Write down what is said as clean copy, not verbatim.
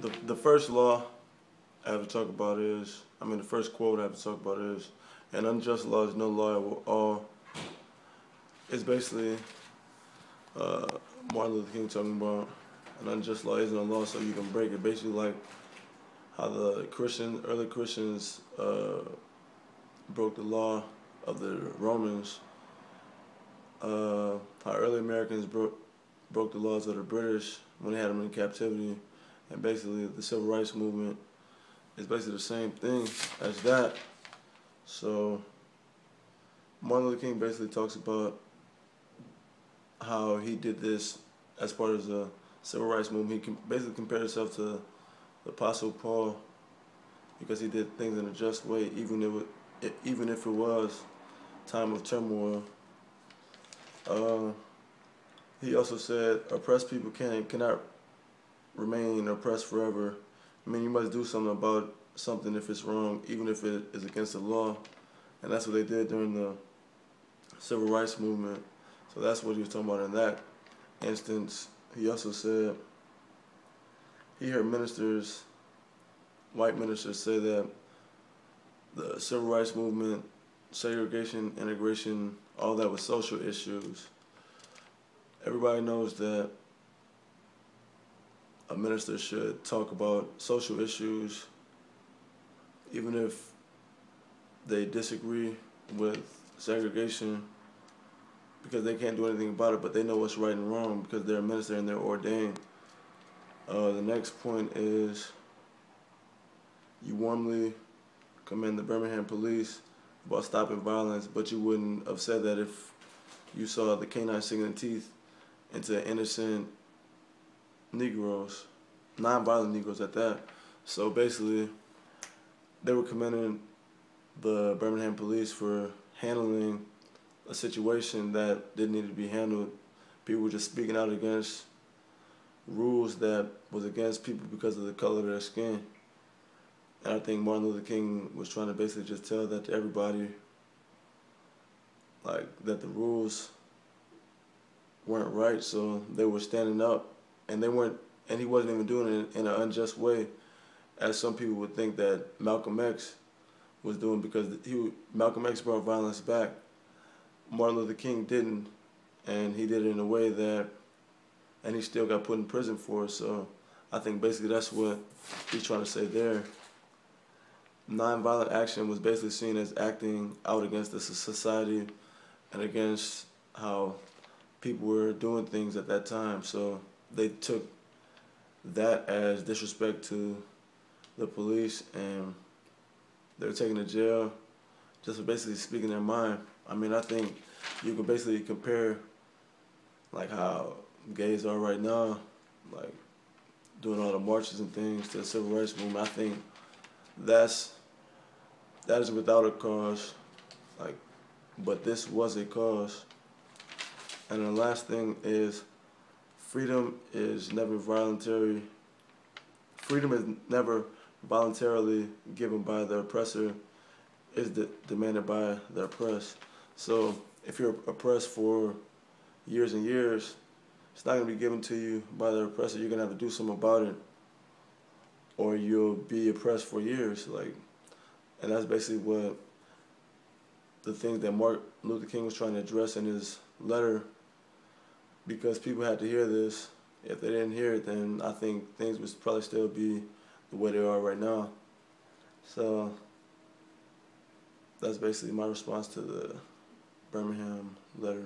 The first law I have to talk about is, the first quote I have to talk about is, an unjust law is no law at all. It's basically uh, Martin Luther King talking about an unjust law isn't a law so you can break it. Basically like how the early Christians broke the law of the Romans, how early Americans broke the laws of the British when they had them in captivity, and basically the Civil Rights Movement is basically the same thing as that. So Martin Luther King basically talks about how he did this as part of the Civil Rights Movement. He basically compared himself to the Apostle Paul because he did things in a just way, even if it was time of turmoil. He also said oppressed people cannot remain oppressed forever. You must do something about something if it's wrong, even if it is against the law. And that's what they did during the Civil Rights Movement. So that's what he was talking about in that instance. He also said he heard white ministers say that the Civil Rights Movement, segregation, integration, all that was social issues. Everybody knows that a minister should talk about social issues even if they disagree with segregation, because they can't do anything about it, but they know what's right and wrong because they're a minister and they're ordained. The next point is you warmly commend the Birmingham police about stopping violence, but you wouldn't have said that if you saw the canine sinking teeth into innocent Negroes, non-violent Negroes at that. So basically, they were commending the Birmingham police for handling a situation that didn't need to be handled. People were just speaking out against rules that was against people because of the color of their skin. And I think Martin Luther King was trying to basically just tell that to everybody, like that the rules weren't right, so they were standing up, and he wasn't even doing it in an unjust way, as some people would think that Malcolm X was doing, because Malcolm X brought violence back. Martin Luther King didn't, and he did it in a way that, and he still got put in prison for it. So I think basically that's what he's trying to say there. Nonviolent action was basically seen as acting out against the society and against how people were doing things at that time. So they took that as disrespect to the police, and they were taken to jail just for basically speaking their mind. I think you can basically compare like how gays are right now, like doing all the marches and things, to the Civil Rights Movement. I think that is without a cause, but this was a cause. And the last thing is, freedom is never voluntary. Freedom is never voluntarily given by the oppressor. It's demanded by the oppressed. So if you're oppressed for years and years, it's not going to be given to you by the oppressor. You're going to have to do something about it, or you'll be oppressed for years. And that's basically what the things that Martin Luther King was trying to address in his letter, because people had to hear this. If they didn't hear it, then I think things would probably still be the way they are right now. So that's basically my response to the Birmingham letter.